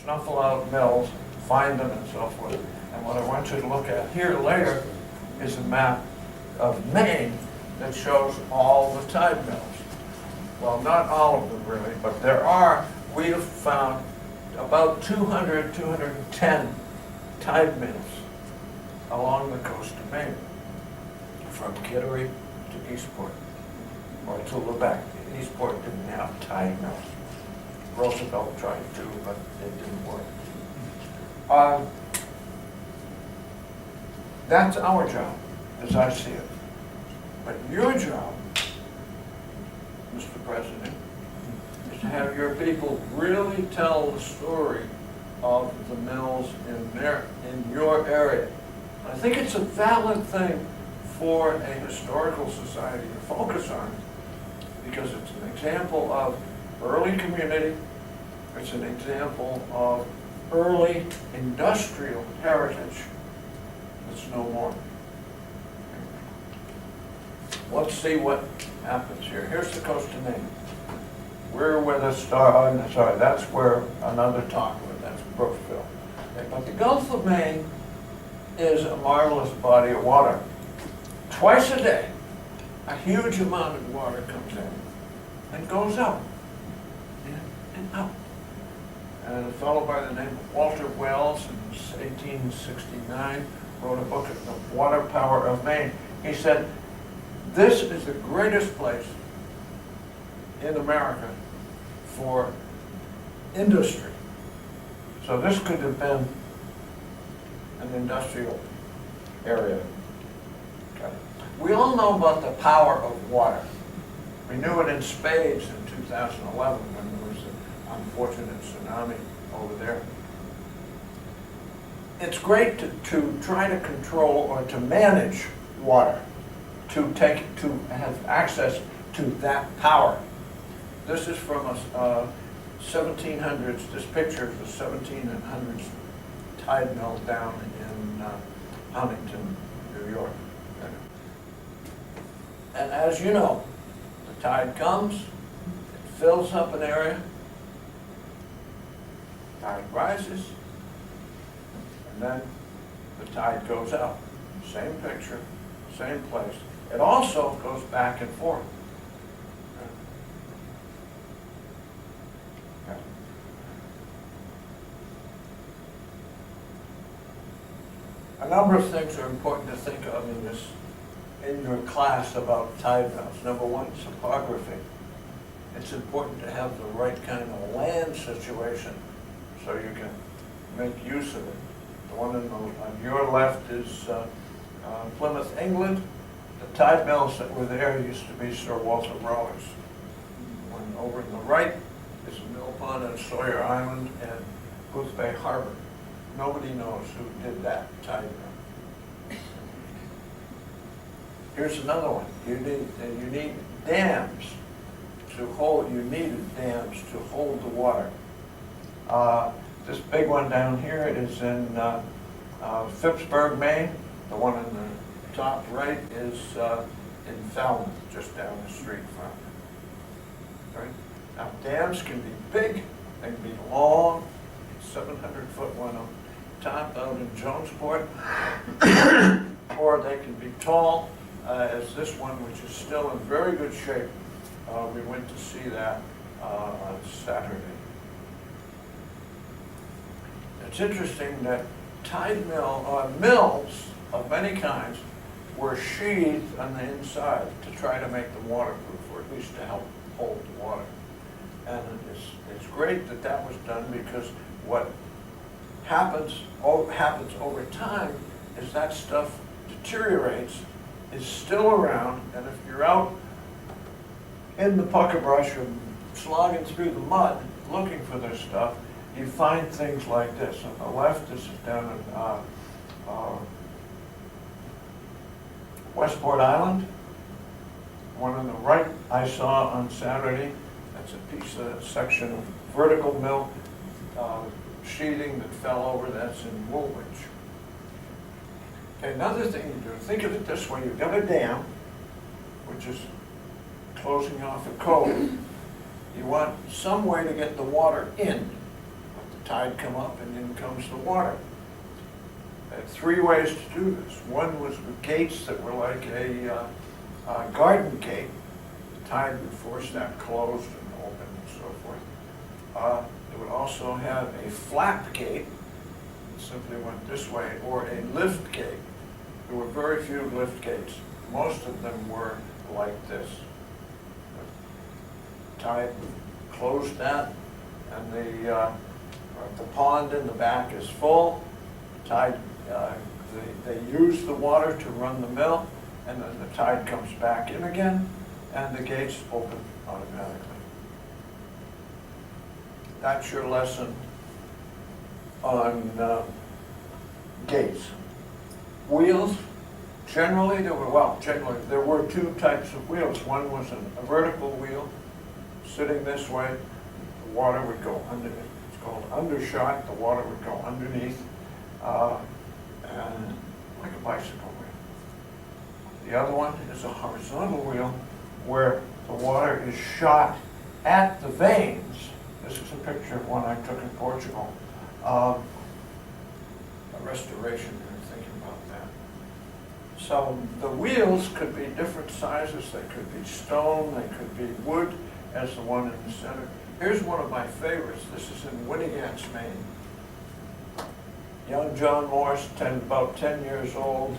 Snuffle out mills, find them and so forth. And what I want you to look at here later is a map of Maine that shows all the tide mills. Well, not all of them really, but there are, we have found about 200, 210 tide mills along the coast of Maine, from Kittery to Eastport, or to Lubec. Eastport didn't have tide mills. Roosevelt tried to, but it didn't work. That's our job, as I see it. But your job, Mr. President, is to have your people really tell the story of the mills in your area. I think it's a valid thing for a historical society to focus on, because it's an example of early community, it's an example of early industrial heritage that's no more. Let's see what happens here. Here's the coast of Maine. We're where the sorry, that's where another talk with, that's Brooksville. Okay, but the Gulf of Maine is a marvelous body of water. Twice a day, a huge amount of water comes in and goes up. And up. And a fellow by the name of Walter Wells in 1869 wrote a book, The Water Power of Maine. He said, this is the greatest place in America for industry. So this could have been an industrial area. Okay. We all know about the power of water. We knew it in spades in 2011 when there was an unfortunate tsunami over there. It's great to try to control or to manage water, to have access to that power. This is from a 1700s, this picture is the 1700s tide mill down in Huntington, New York. Okay. And as you know, the tide comes, it fills up an area, tide rises, and then the tide goes out. Same picture, same place. It also goes back and forth. Okay. A number of things are important to think of in your class about tide mills. Number one, topography. It's important to have the right kind of land situation so you can make use of it. The one on your left is Plymouth, England. The tide mills that were there used to be Sir Walter Raleigh's. One over in the right is a mill pond on Sawyer Island and Booth Bay Harbor. Nobody knows who did that tide mill. Here's another one. You need dams to hold. You needed dams to hold the water. This big one down here is in Phippsburg, Maine. The one in the top right is in Falmouth, just down the street from it. Right? Now dams can be big, they can be long, 700-foot one on top out in Jonesport, or they can be tall, as this one, which is still in very good shape. We went to see that on Saturday. It's interesting that mills of many kinds were sheathed on the inside to try to make them waterproof, or at least to help hold the water. And it's great that that was done, because what happens over time is that stuff deteriorates, is still around, and if you're out in the pucker brush or slogging through the mud looking for this stuff, you find things like this. On the left, this is down in Westport Island. One on the right I saw on Saturday, That's a piece of section of vertical mill sheathing that fell over. That's in Woolwich. Okay, another thing you do, think of it this way. You've got a dam, which is closing off a cove. You want some way to get the water in. Let the tide come up and in comes the water. There are three ways to do this. One was with gates that were like a garden gate. The tide would force that closed and open and so forth. It would also have a flap gate that simply went this way, or a lift gate. There were very few lift gates. Most of them were like this. The tide would close that, and the pond in the back is full. Tide, they use the water to run the mill, and then the tide comes back in again, and the gates open automatically. That's your lesson on gates. Wheels, generally there were two types of wheels. One was a vertical wheel, sitting this way. The water would go under, it's called undershot, the water would go underneath, and like a bicycle wheel. The other one is a horizontal wheel, where the water is shot at the vanes. This is a picture of one I took in Portugal. A restoration, we're thinking about that. So the wheels could be different sizes. They could be stone, they could be wood, as the one in the center. Here's one of my favorites. This is in Winnegats, Maine. Young John Morse, about 10 years old,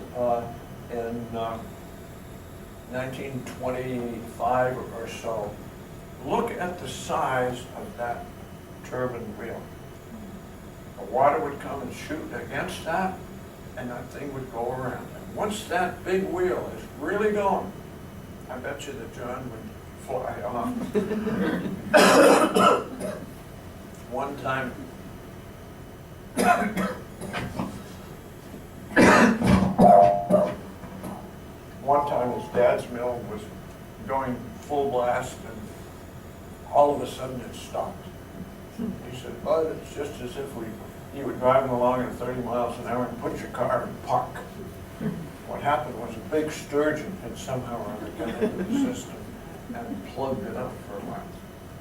in 1925 or so. Look at the size of that turbine wheel. The water would come and shoot against that, and that thing would go around. And once that big wheel is really going, I bet you that John would fly off. One time, his dad's mill was going full blast, and all of a sudden it stopped. He said, "Bud, it's just as if you were driving along at 30 miles an hour and put your car in park." What happened was a big sturgeon had somehow or other got into the system and plugged it up for a while.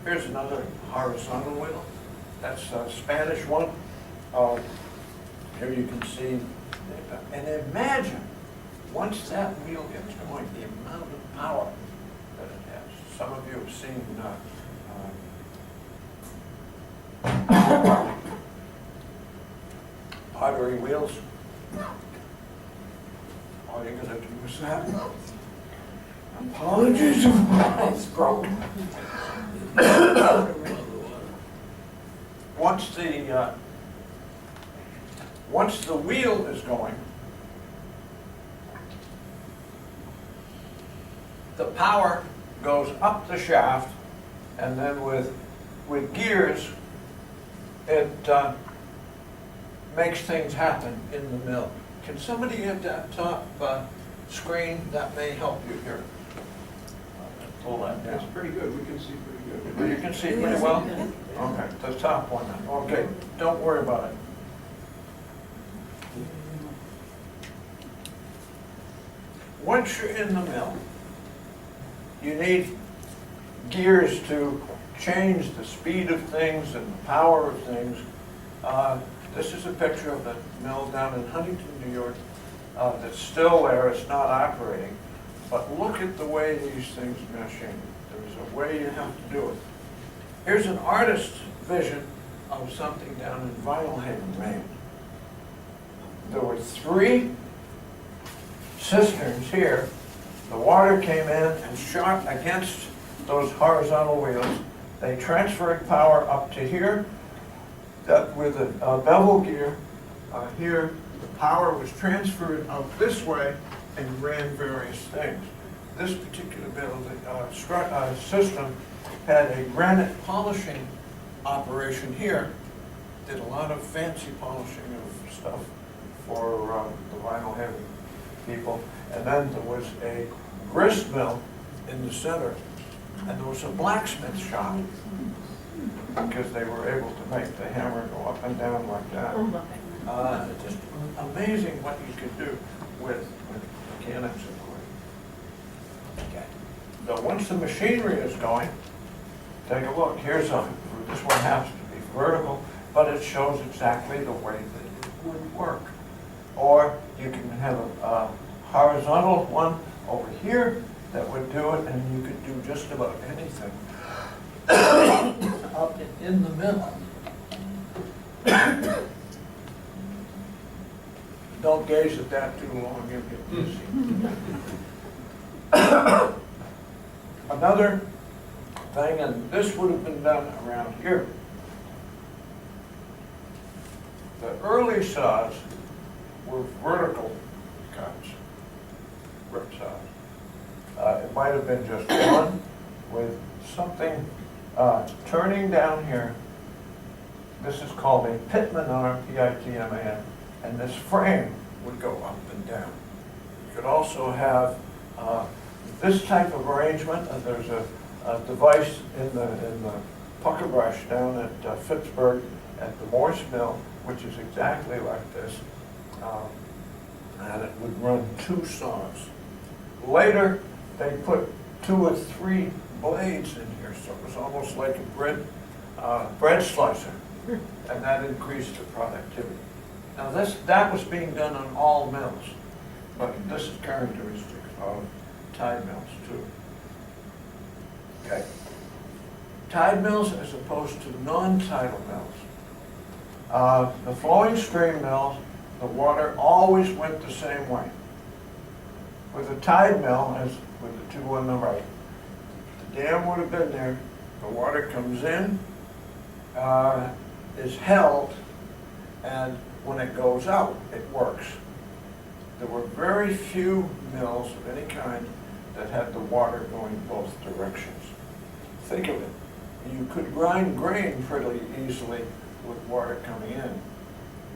Here's another horizontal wheel. That's a Spanish one. Here you can see, and imagine, once that wheel gets going, the amount of power that it has. Some of you have seen pottery wheels. All you're going to do is that. Apologies if my eyes broke. Once the wheel is going, the power goes up the shaft, and then with gears, it makes things happen in the mill. Can somebody get that top screen? That may help you here. Pull that down. That's pretty good. We can see pretty good. You can see pretty well? Okay, the top one then. Okay, don't worry about it. Once you're in the mill, you need gears to change the speed of things and the power of things. This is a picture of the mill down in Huntington, New York, that's still there. It's not operating. But look at the way these things mesh in. There's a way you have to do it. Here's an artist's vision of something down in Vinalhaven, Maine. There were 3 cisterns here. The water came in and shot against those horizontal wheels. They transferred power up to here. That with a bevel gear here, the power was transferred out this way and ran various things. This particular system had a granite polishing operation here. Did a lot of fancy polishing of stuff for the Vinalhaven people. And then there was a grist mill in the center And there was a blacksmith shop, because they were able to make the hammer go up and down like that. Just amazing what you could do with mechanics and equipment. Okay. So once the machinery is going, take a look. Here's this one happens to be vertical, but it shows exactly the way that it would work. Or you can have a horizontal one over here that would do it, and you could do just about anything up in the middle. Don't gaze at that too long, you'll get dizzy. Another thing, and this would have been done around here. The early saws were vertical cuts, rip saws. It might have been just one with something turning down here. This is called a pitman arm, P-I-T-M-A-N, and this frame would go up and down. You could also have this type of arrangement. There's a device in the pucker brush down at Pittsburgh at the Morse Mill, which is exactly like this, and it would run two saws. Later, they put 2 or 3 blades in here, so it was almost like a bread slicer, and that increased the productivity. Now that was being done on all mills, but this is characteristic of tide mills too. Okay. Tide mills as opposed to non-tidal mills. The flowing stream mills, the water always went the same way. With a tide mill, as with the 2 on the right, the dam would have been there, the water comes in, is held, and when it goes out, it works. There were very few mills of any kind that had the water going both directions. Think of it. You could grind grain pretty easily with water coming in.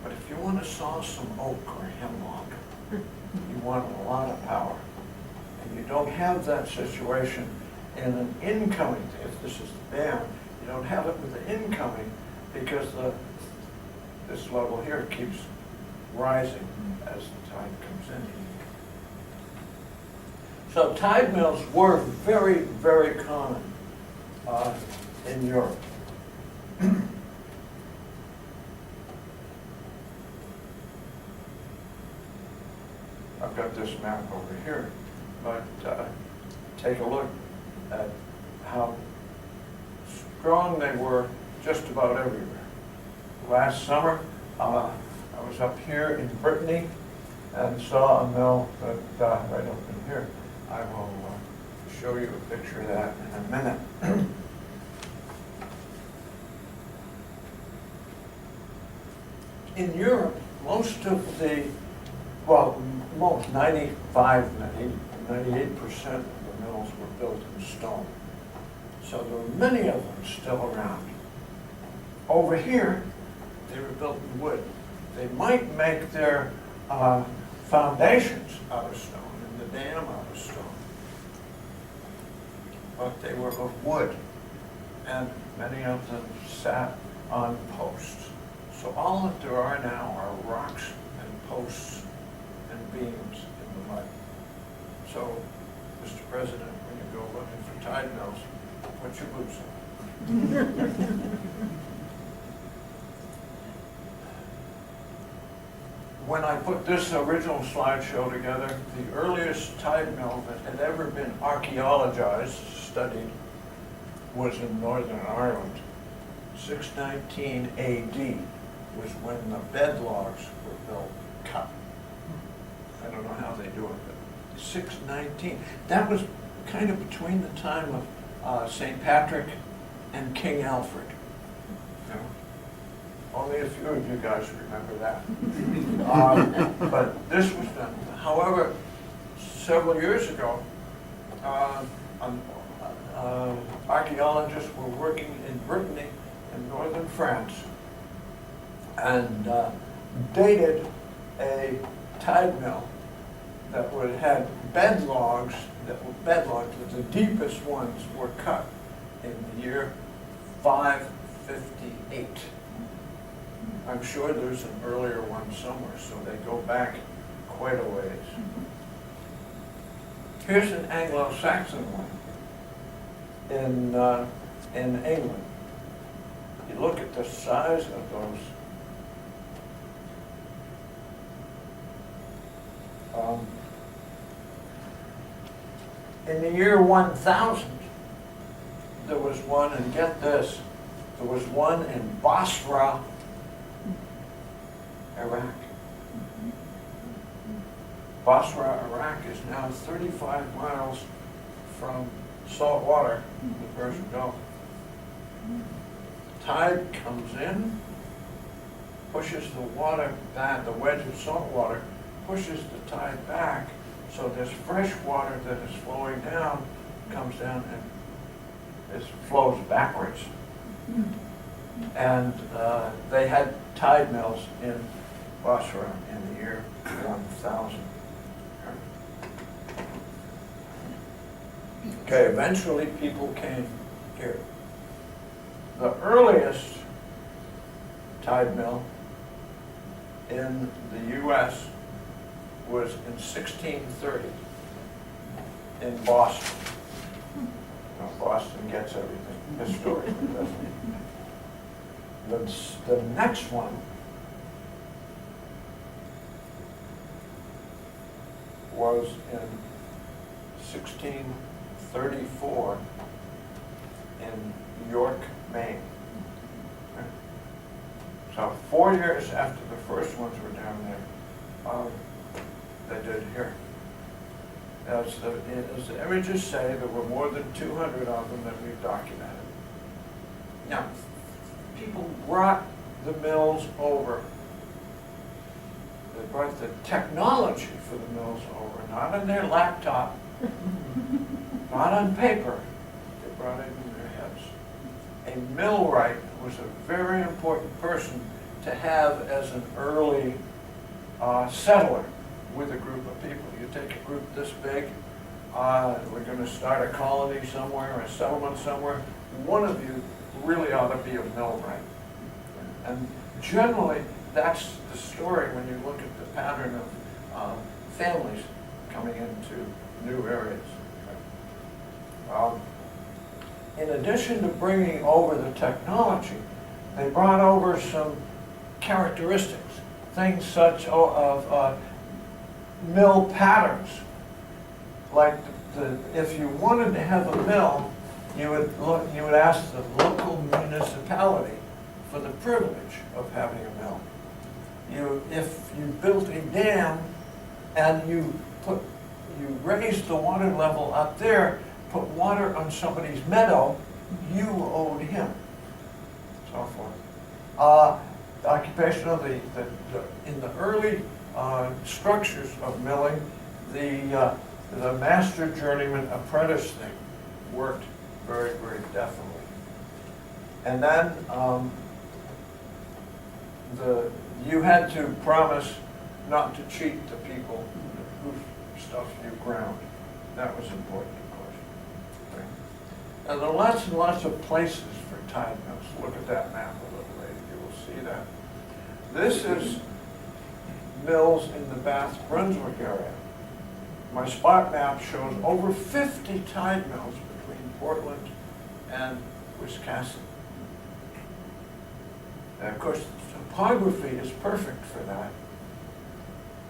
But if you want to saw some oak or hemlock, you want a lot of power. And you don't have that situation in an incoming, if this is the dam, you don't have it with the incoming because this level here keeps rising as the tide comes in. So tide mills were very, very common in Europe. I've got this map over here, but take a look at how strong they were just about everywhere. Last summer, I was up here in Brittany and saw a mill that right up in here. I will show you a picture of that in a minute. In Europe, most of the, well, most 95, 98% of the mills were built in stone. So there were many of them still around. Over here, they were built in wood. They might make their foundations out of stone and the dam out of stone, but they were of wood, and many of them sat on posts. So all that there are now are rocks and posts and beams in the mud. So, Mr. President, when you go looking for tide mills, put your boots on. When I put this original slideshow together, the earliest tide mill that had ever been archaeologized, studied, was in Northern Ireland. 619 AD was when the bed logs were built, cut. I don't know how they do it, but 619. That was kind of between the time of St. Patrick and King Alfred. You know? Only a few of you guys remember that. But this was done. However, several years ago, archaeologists were working in Brittany in northern France and dated a tide mill that would had bed logs, that the deepest ones were cut in the year 558. I'm sure there's an earlier one somewhere, so they go back quite a ways. Here's an Anglo-Saxon one in England. You look at the size of those. In the year 1000, there was one, and get this, there was one in Basra, Iraq. Basra, Iraq is now 35 miles from salt water, the Persian Gulf. Tide comes in, pushes the water back, the wedge of salt water pushes the tide back, so this fresh water that is flowing down comes down and it flows backwards. And they had tide mills in Basra in the year 1000. Okay, eventually people came here. The earliest tide mill in the U.S. was in 1630 in Boston. Now, Boston gets everything historically, doesn't it? The next one was in 1634 in York, Maine. Okay. So 4 years after the first ones were down there, they did here. As the images say, there were more than 200 of them that we've documented. Now, people brought the mills over. They brought the technology for the mills over, not on their laptop, not on paper. They brought it in their heads. A millwright was a very important person to have as an early settler with a group of people. You take a group this big, we're going to start a colony somewhere, a settlement somewhere. One of you really ought to be a millwright. And generally, that's the story when you look at the pattern of families coming into new areas. In addition to bringing over the technology, they brought over some characteristics, things such of mill patterns. Like if you wanted to have a mill, you would ask the local municipality for the privilege of having a mill. If you built a dam and you raised the water level up there, put water on somebody's meadow, you owed him. So forth. The occupation of in the early structures of milling, the master journeyman apprentice thing worked very, very definitely. And then you had to promise not to cheat the people whose stuff you ground. That was important, of course. Okay. And there are lots and lots of places for tide mills. Look at that map a little later. You will see that. This is mills in the Bath, Brunswick area. My spot map shows over 50 tide mills between Portland and Wiscasset. And of course, the topography is perfect for that.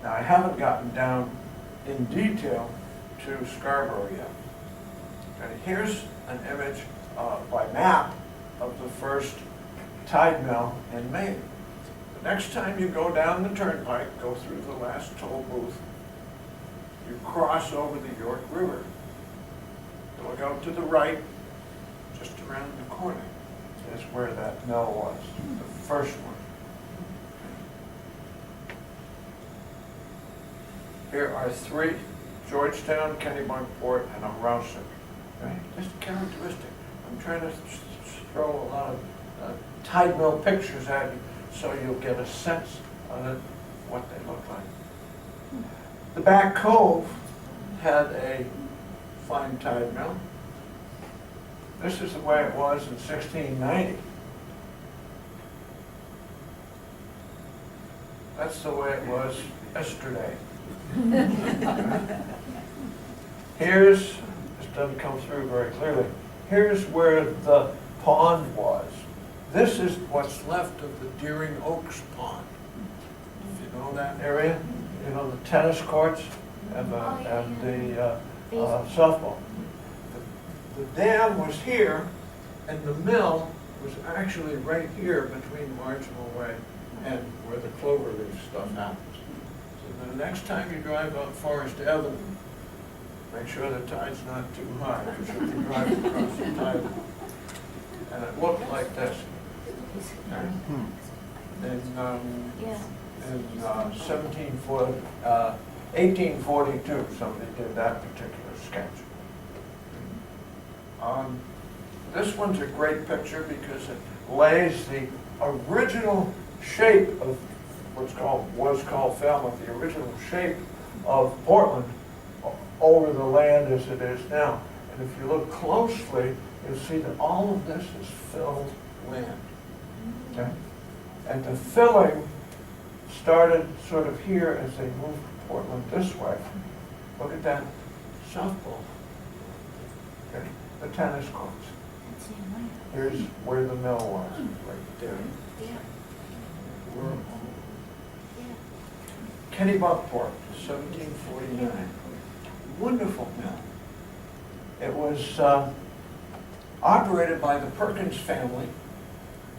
Now, I haven't gotten down in detail to Scarborough yet. And here's an image by map of the first tide mill in Maine. The next time you go down the turnpike, go through the last toll booth, you cross over the York River. You look out to the right, just around the corner, is where that mill was, the first one. Here are three: Georgetown, Kennebunkport, and Rouseck. Right? Just characteristic. I'm trying to throw a lot of tide mill pictures at you so you'll get a sense of what they look like. The back cove had a fine tide mill. This is the way it was in 1690. That's the way it was yesterday. Here's, this doesn't come through very clearly, here's where the pond was. This is what's left of the Deering Oaks Pond. If you know that area, you know the tennis courts and the softball. The dam was here, and the mill was actually right here between Marginal Way and where the cloverleaf stuff happens. So the next time you drive up Forest Avenue, make sure the tide's not too high, because you'll be driving across the tide. And it looked like this. Okay? In 1842, somebody did that particular sketch. This one's a great picture because it lays the original shape of was called Falmouth, the original shape of Portland over the land as it is now. And if you look closely, you'll see that all of this is filled land. Okay? And the filling started sort of here as they moved Portland this way. Look at that softball. Okay? The tennis courts. Here's where the mill was, right there. Kennebunkport, 1749. Wonderful mill. It was operated by the Perkins family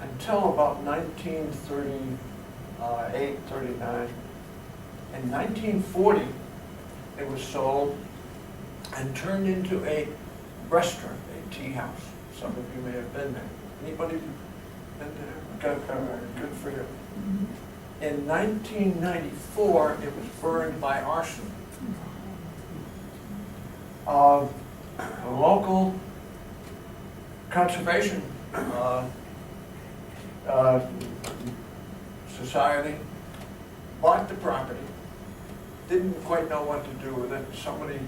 until about 1938, 39. In 1940, it was sold and turned into a restaurant, a tea house. Some of you may have been there. Anybody been there? Good for you. In 1994, it was burned by arson. A local conservation society bought the property, didn't quite know what to do with it. Somebody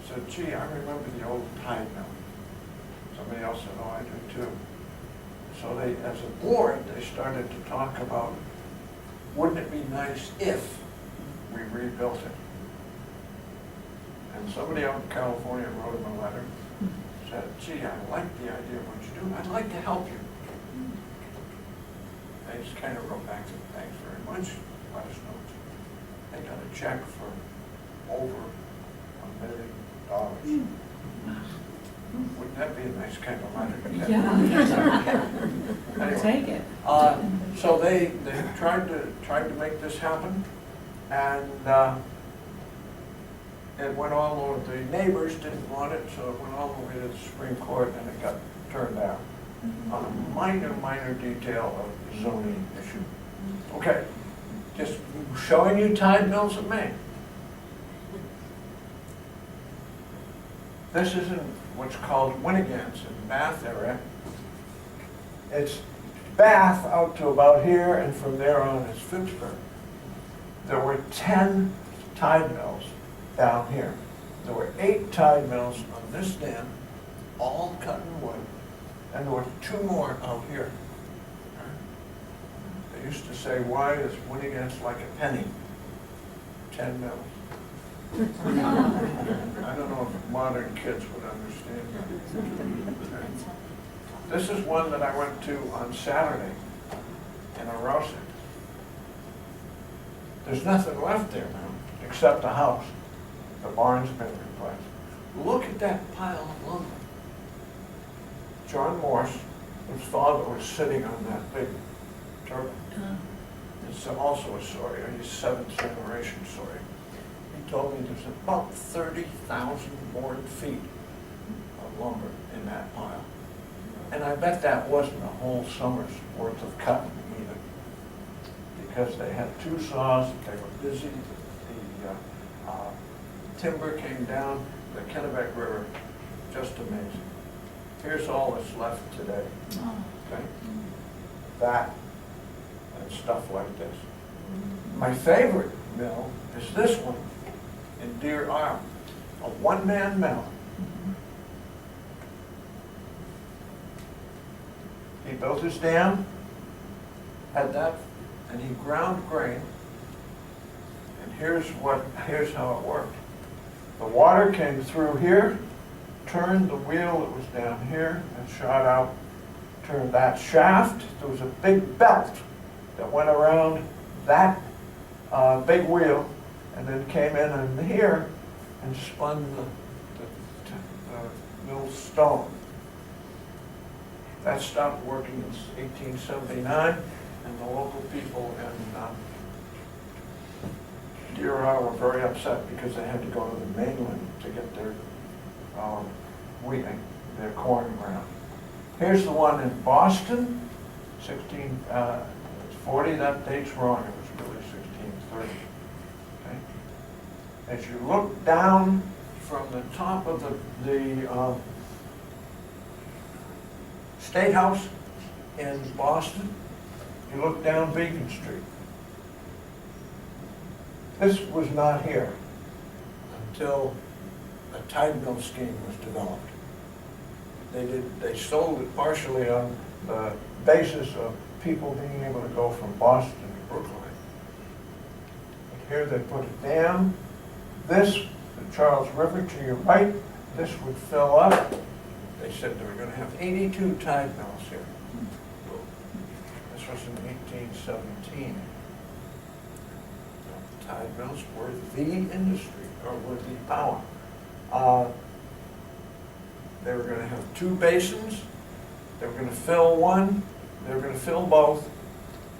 said, gee, I remember the old tide mill. Somebody else said, oh, I do too. So they, as a board, they started to talk about, wouldn't it be nice if we rebuilt it? And somebody out in California wrote him a letter, said, gee, I like the idea of what you do. I'd like to help you. They just kind of wrote back, said, thanks very much. Let us know. They got a check for over $1 million. Wouldn't that be a nice kind of letter? Yeah. Anyway, Take it. So they tried to make this happen, and it went all over. The neighbors didn't want it, so it went all the way to the Supreme Court, and it got turned down on a minor detail of the zoning issue. Okay, just showing you tide mills of Maine. This is in what's called Winnegans in Bath area. It's Bath out to about here, and from there on is Phippsburg. There were 10 tide mills down here. There were 8 tide mills on this dam, all cut in wood, and there were 2 more out here. They used to say, why is Winnegans like a penny? 10 mills. I don't know if modern kids would understand that. This is one that I went to on Saturday in Arosa. There's nothing left there now, except a house. The barn's been replaced. Look at that pile of lumber. John Morse, his father, was sitting on that big turtle. It's also a Sawyer. He's 7th generation Sawyer. He told me there's about 30,000 board feet of lumber in that pile. And I bet that wasn't a whole summer's worth of cutting either. Because they had 2 saws, they were busy, the timber came down, the Kennebec River, just amazing. Here's all that's left today. Okay? That and stuff like this. My favorite mill is this one. in Deer Isle, a one-man mill. He built his dam, had that, and he ground grain. And here's how it worked. The water came through here, turned the wheel that was down here, and shot out, turned that shaft. There was a big belt that went around that big wheel, and then came in here and spun the mill stone. That stopped working in 1879, and the local people in Deer Isle were very upset because they had to go to the mainland to get their wheat, their corn ground. Here's the one in Boston, 1640. That date's wrong. It was really 1630. Okay. As you look down from the top of the State House in Boston, you look down Beacon Street. This was not here until a tide mill scheme was developed. They sold it partially on the basis of people being able to go from Boston to Brookline. But here they put a dam. This, the Charles River to your right, this would fill up. They said they were going to have 82 tide mills here. This was in 1817. Tide mills were the industry, or were the power. They were going to have two basins. They were going to fill one. They were going to fill both.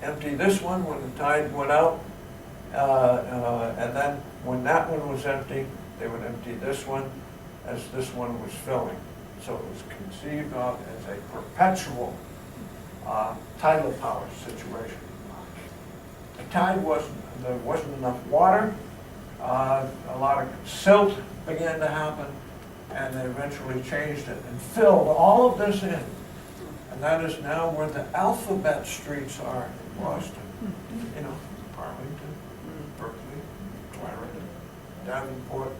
Empty this one when the tide went out. And then when that one was empty, they would empty this one as this one was filling. So it was conceived of as a perpetual tidal power situation. The tide there wasn't enough water. A lot of silt began to happen, and they eventually changed it and filled all of this in. And that is now where the alphabet streets are in Boston. You know, Arlington, Berkeley, Clarendon, Davenport.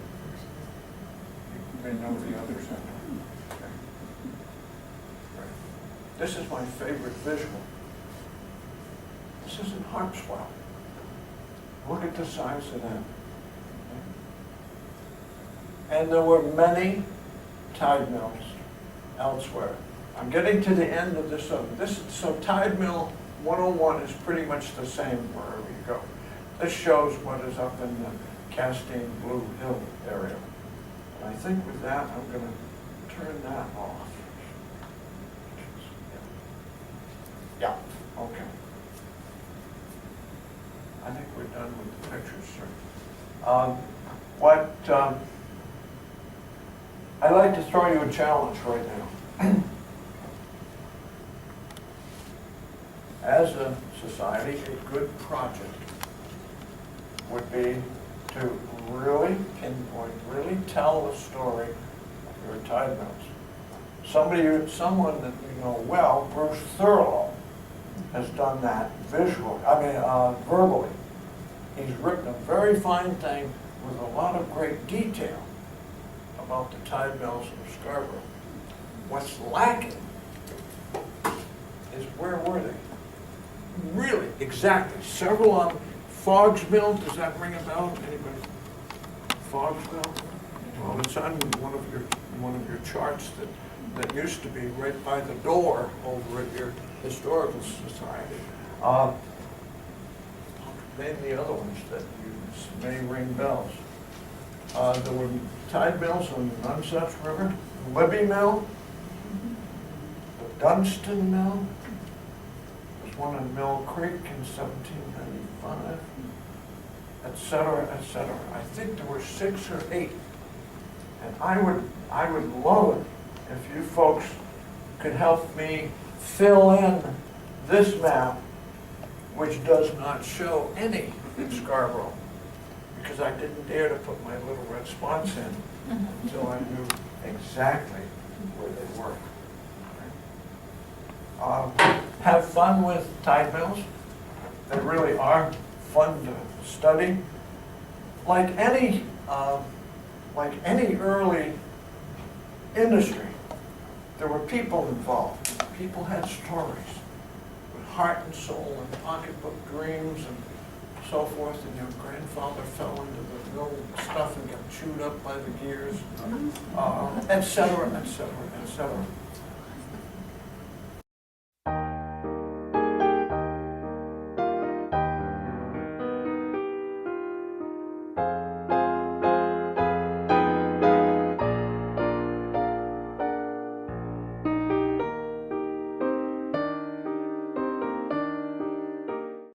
You may know the others. Okay. Right. This is my favorite visual. This is in Harpswell. Look at the size of that. And there were many tide mills elsewhere. I'm getting to the end of this. So tide mill 101 is pretty much the same wherever you go. This shows what is up in the Castine Blue Hill area. And I think with that, I'm going to turn that off. Yeah, okay. I think we're done with the pictures, sir. I'd like to throw you a challenge right now. As a society, a good project would be to really pinpoint, really tell the story of your tide mills. Someone that you know well, Bruce Thurlow, has done that verbally. He's written a very fine thing with a lot of great detail about the tide mills of Scarborough. What's lacking is where were they? Really, exactly. Several on Fogg's Mill, does that ring a bell? Anybody? Fogg's Mill? Well, it's on one of your charts that used to be right by the door over at your historical society. Name the other ones that you may ring bells. There were tide mills on the Nonsuch River, the Libby Mill, the Dunstan Mill. There's one in Mill Creek in 1795, etc., etc. I think there were 6 or 8. And I would love it if you folks could help me fill in this map, which does not show any in Scarborough, because I didn't dare to put my little red spots in until I knew exactly where they were. Have fun with tide mills. They really are fun to study. like any early industry, there were people involved. People had stories with heart and soul and pocketbook dreams and so forth, and your grandfather fell into the mill stuff and got chewed up by the gears, et cetera, et cetera, et cetera.